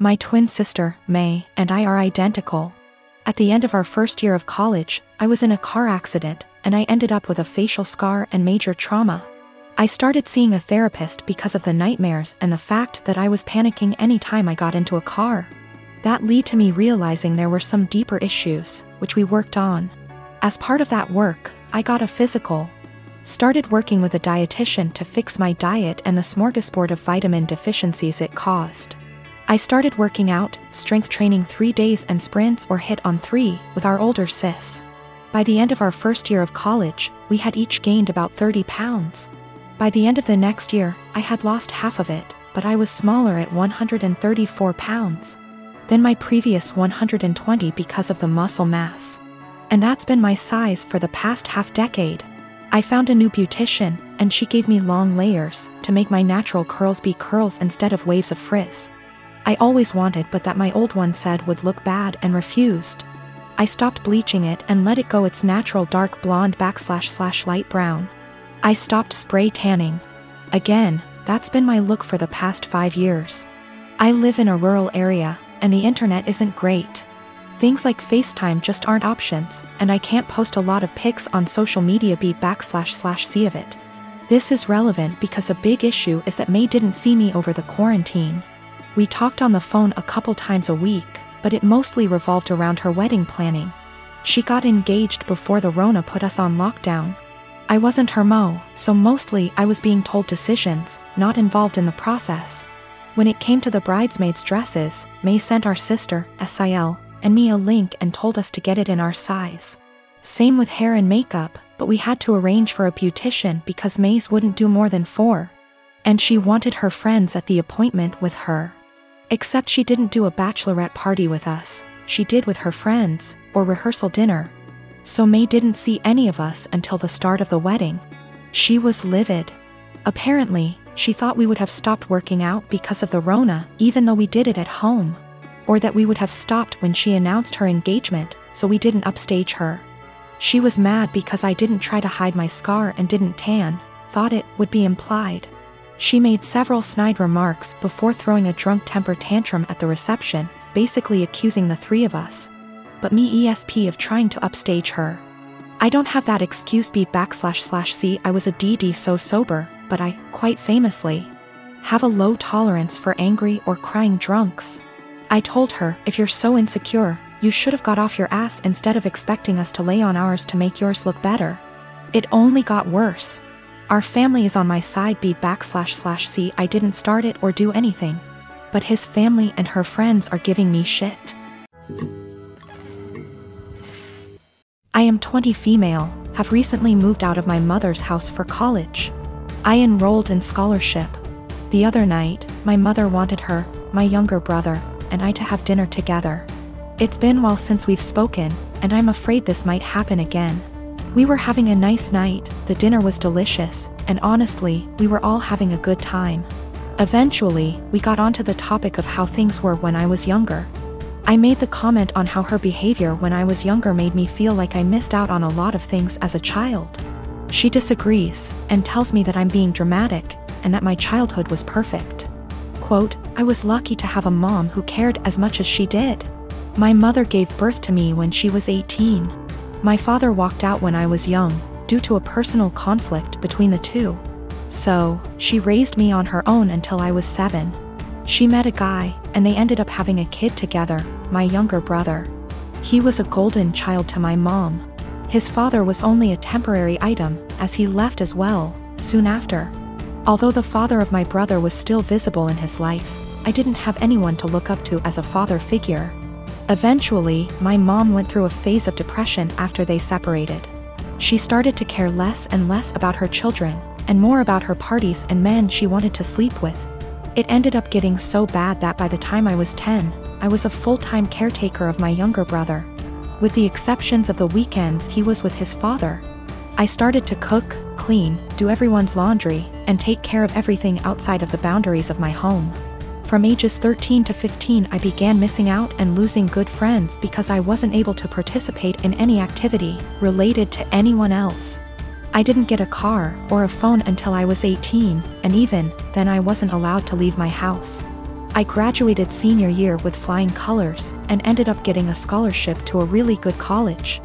My twin sister, May, and I are identical. At the end of our first year of college, I was in a car accident, and I ended up with a facial scar and major trauma. I started seeing a therapist because of the nightmares and the fact that I was panicking anytime I got into a car. That led to me realizing there were some deeper issues, which we worked on. As part of that work, I got a physical. Started working with a dietitian to fix my diet and the smorgasbord of vitamin deficiencies it caused. I started working out, strength training 3 days and sprints or HIIT on 3 with our older sis. By the end of our first year of college, we had each gained about 30 pounds. By the end of the next year, I had lost half of it, but I was smaller at 134 pounds than my previous 120 because of the muscle mass. And that's been my size for the past half-decade. I found a new beautician, and she gave me long layers to make my natural curls be curls instead of waves of frizz. I always wanted but that my old one said would look bad and refused. I stopped bleaching it and let it go its natural dark blonde / light brown. I stopped spray tanning. Again, that's been my look for the past 5 years. I live in a rural area, and the internet isn't great. Things like FaceTime just aren't options, and I can't post a lot of pics on social media /see of it. This is relevant because a big issue is that May didn't see me over the quarantine. We talked on the phone a couple times a week, but it mostly revolved around her wedding planning. She got engaged before the Rona put us on lockdown. I wasn't her mo, so mostly I was being told decisions, not involved in the process. When it came to the bridesmaids' dresses, May sent our sister, Sil, and me a link and told us to get it in our size. Same with hair and makeup, but we had to arrange for a beautician because May's wouldn't do more than 4. And she wanted her friends at the appointment with her. Except she didn't do a bachelorette party with us, she did with her friends, or rehearsal dinner. So May didn't see any of us until the start of the wedding. She was livid. Apparently, she thought we would have stopped working out because of the Rona, even though we did it at home. Or that we would have stopped when she announced her engagement, so we didn't upstage her. She was mad because I didn't try to hide my scar and didn't tan, thought it would be implied. She made several snide remarks before throwing a drunk temper tantrum at the reception, basically accusing the 3 of us. But me ESP of trying to upstage her. I don't have that excuse /C I was a DD so sober, but I, quite famously, have a low tolerance for angry or crying drunks. I told her, if you're so insecure, you should have got off your ass instead of expecting us to lay on ours to make yours look better. It only got worse. Our family is on my side /C I didn't start it or do anything. But his family and her friends are giving me shit. I am 20 female, have recently moved out of my mother's house for college. I enrolled in scholarship. The other night, my mother wanted her, my younger brother, and I to have dinner together. It's been a while since we've spoken, and I'm afraid this might happen again. We were having a nice night, the dinner was delicious, and honestly, we were all having a good time. Eventually, we got onto the topic of how things were when I was younger. I made the comment on how her behavior when I was younger made me feel like I missed out on a lot of things as a child. She disagrees, and tells me that I'm being dramatic, and that my childhood was perfect. Quote, I was lucky to have a mom who cared as much as she did. My mother gave birth to me when she was 18. My father walked out when I was young, due to a personal conflict between the two. So, she raised me on her own until I was 7. She met a guy, and they ended up having a kid together, my younger brother. He was a golden child to my mom. His father was only a temporary item, as he left as well, soon after. Although the father of my brother was still visible in his life, I didn't have anyone to look up to as a father figure. Eventually, my mom went through a phase of depression after they separated. She started to care less and less about her children, and more about her parties and men she wanted to sleep with. It ended up getting so bad that by the time I was 10, I was a full-time caretaker of my younger brother. With the exceptions of the weekends he was with his father. I started to cook, clean, do everyone's laundry, and take care of everything outside of the boundaries of my home. From ages 13 to 15 I began missing out and losing good friends because I wasn't able to participate in any activity related to anyone else. I didn't get a car or a phone until I was 18, and even then I wasn't allowed to leave my house. I graduated senior year with flying colors and ended up getting a scholarship to a really good college.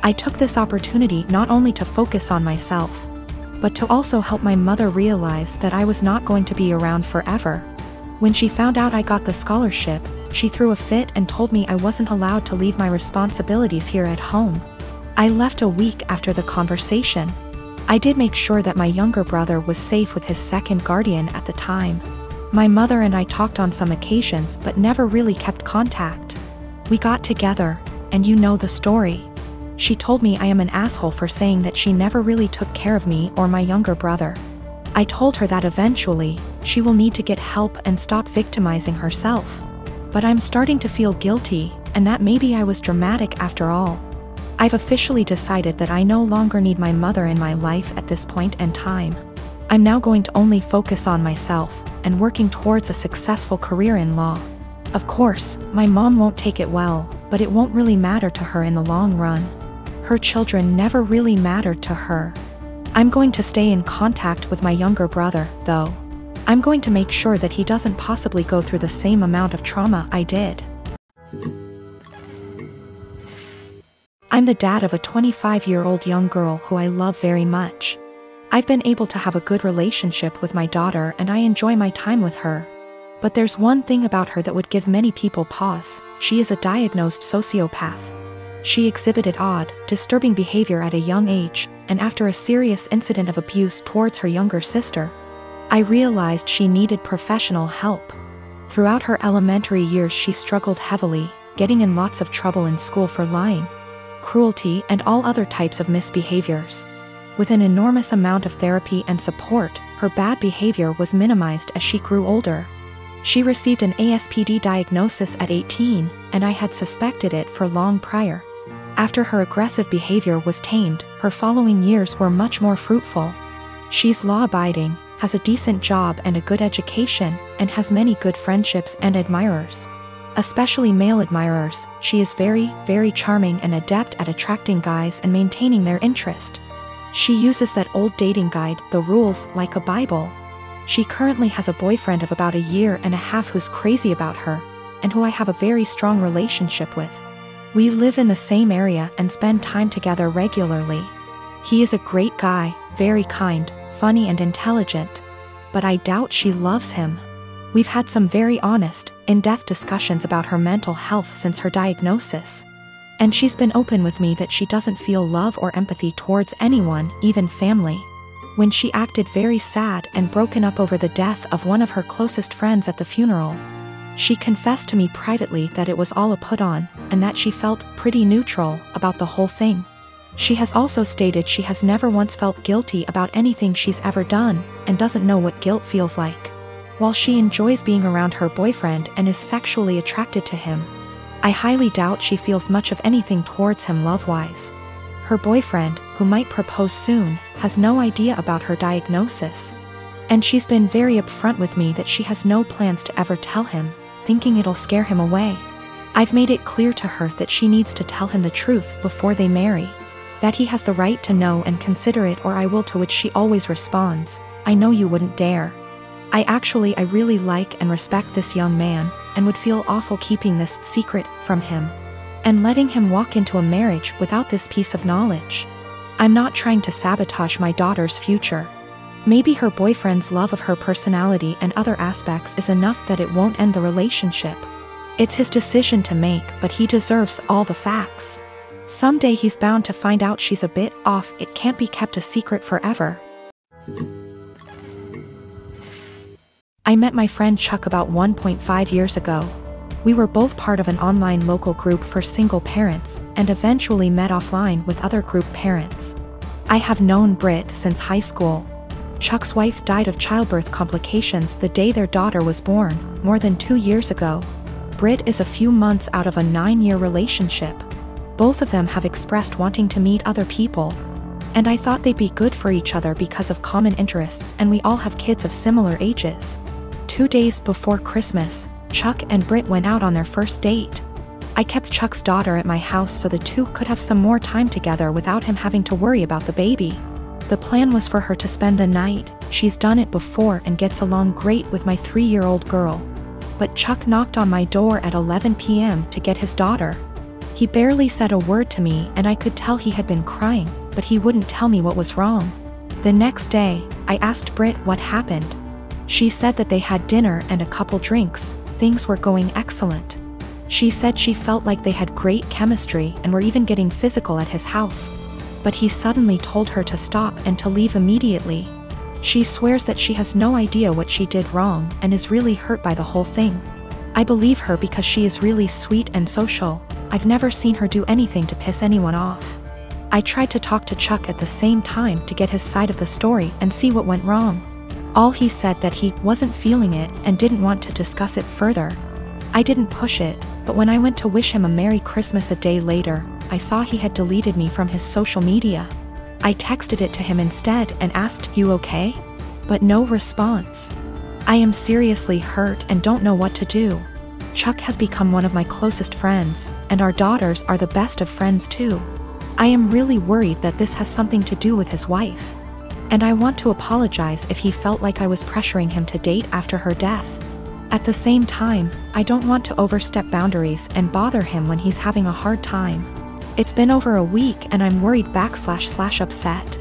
I took this opportunity not only to focus on myself, but to also help my mother realize that I was not going to be around forever. When she found out I got the scholarship, she threw a fit and told me I wasn't allowed to leave my responsibilities here at home. I left a week after the conversation. I did make sure that my younger brother was safe with his second guardian at the time. My mother and I talked on some occasions but never really kept contact. We got together, and you know the story. She told me I am an asshole for saying that she never really took care of me or my younger brother. I told her that eventually, she will need to get help and stop victimizing herself. But I'm starting to feel guilty, and that maybe I was dramatic after all. I've officially decided that I no longer need my mother in my life at this point in time. I'm now going to only focus on myself and working towards a successful career in law. Of course, my mom won't take it well, but it won't really matter to her in the long run. Her children never really mattered to her. I'm going to stay in contact with my younger brother, though. I'm going to make sure that he doesn't possibly go through the same amount of trauma I did. I'm the dad of a 25-year-old young girl who I love very much. I've been able to have a good relationship with my daughter and I enjoy my time with her. But there's one thing about her that would give many people pause: she is a diagnosed sociopath. She exhibited odd, disturbing behavior at a young age, and after a serious incident of abuse towards her younger sister, I realized she needed professional help. Throughout her elementary years she struggled heavily, getting in lots of trouble in school for lying, cruelty, and all other types of misbehaviors. With an enormous amount of therapy and support, her bad behavior was minimized as she grew older. She received an ASPD diagnosis at 18, and I had suspected it for long prior. After her aggressive behavior was tamed, her following years were much more fruitful. She's law-abiding, has a decent job and a good education, and has many good friendships and admirers. Especially male admirers. She is very, very charming and adept at attracting guys and maintaining their interest. She uses that old dating guide, The Rules, like a Bible. She currently has a boyfriend of about a year and a half who's crazy about her, and who I have a very strong relationship with. We live in the same area and spend time together regularly. He is a great guy, very kind, funny and intelligent. But I doubt she loves him. We've had some very honest, in-depth discussions about her mental health since her diagnosis. And she's been open with me that she doesn't feel love or empathy towards anyone, even family. When she acted very sad and broken up over the death of one of her closest friends at the funeral, she confessed to me privately that it was all a put-on, and that she felt pretty neutral about the whole thing. She has also stated she has never once felt guilty about anything she's ever done, and doesn't know what guilt feels like. While she enjoys being around her boyfriend and is sexually attracted to him, I highly doubt she feels much of anything towards him love-wise. Her boyfriend, who might propose soon, has no idea about her diagnosis. And she's been very upfront with me that she has no plans to ever tell him, thinking it'll scare him away. I've made it clear to her that she needs to tell him the truth before they marry. That he has the right to know and consider it, or I will, to which she always responds, "I know you wouldn't dare." I really like and respect this young man, and would feel awful keeping this secret from him, and letting him walk into a marriage without this piece of knowledge. I'm not trying to sabotage my daughter's future. Maybe her boyfriend's love of her personality and other aspects is enough that it won't end the relationship. It's his decision to make, but he deserves all the facts. Someday he's bound to find out she's a bit off. It can't be kept a secret forever. I met my friend Chuck about 1.5 years ago. We were both part of an online local group for single parents, and eventually met offline with other group parents. I have known Britt since high school. Chuck's wife died of childbirth complications the day their daughter was born, more than 2 years ago. Britt is a few months out of a 9-year relationship. Both of them have expressed wanting to meet other people. And I thought they'd be good for each other because of common interests, and we all have kids of similar ages. 2 days before Christmas, Chuck and Britt went out on their first date. I kept Chuck's daughter at my house so the two could have some more time together without him having to worry about the baby. The plan was for her to spend the night. She's done it before and gets along great with my 3-year-old girl. but Chuck knocked on my door at 11 p.m. to get his daughter. He barely said a word to me and I could tell he had been crying, but he wouldn't tell me what was wrong. The next day, I asked Britt what happened. She said that they had dinner and a couple drinks, things were going excellent. She said she felt like they had great chemistry and were even getting physical at his house. But he suddenly told her to stop and to leave immediately. She swears that she has no idea what she did wrong and is really hurt by the whole thing. I believe her because she is really sweet and social. I've never seen her do anything to piss anyone off. I tried to talk to Chuck at the same time to get his side of the story and see what went wrong. All he said that he wasn't feeling it and didn't want to discuss it further. I didn't push it, but when I went to wish him a Merry Christmas a day later, I saw he had deleted me from his social media. I texted it to him instead and asked, "You okay?" But no response. I am seriously hurt and don't know what to do. Chuck has become one of my closest friends, and our daughters are the best of friends too. I am really worried that this has something to do with his wife. And I want to apologize if he felt like I was pressuring him to date after her death. At the same time, I don't want to overstep boundaries and bother him when he's having a hard time. It's been over a week and I'm worried / upset.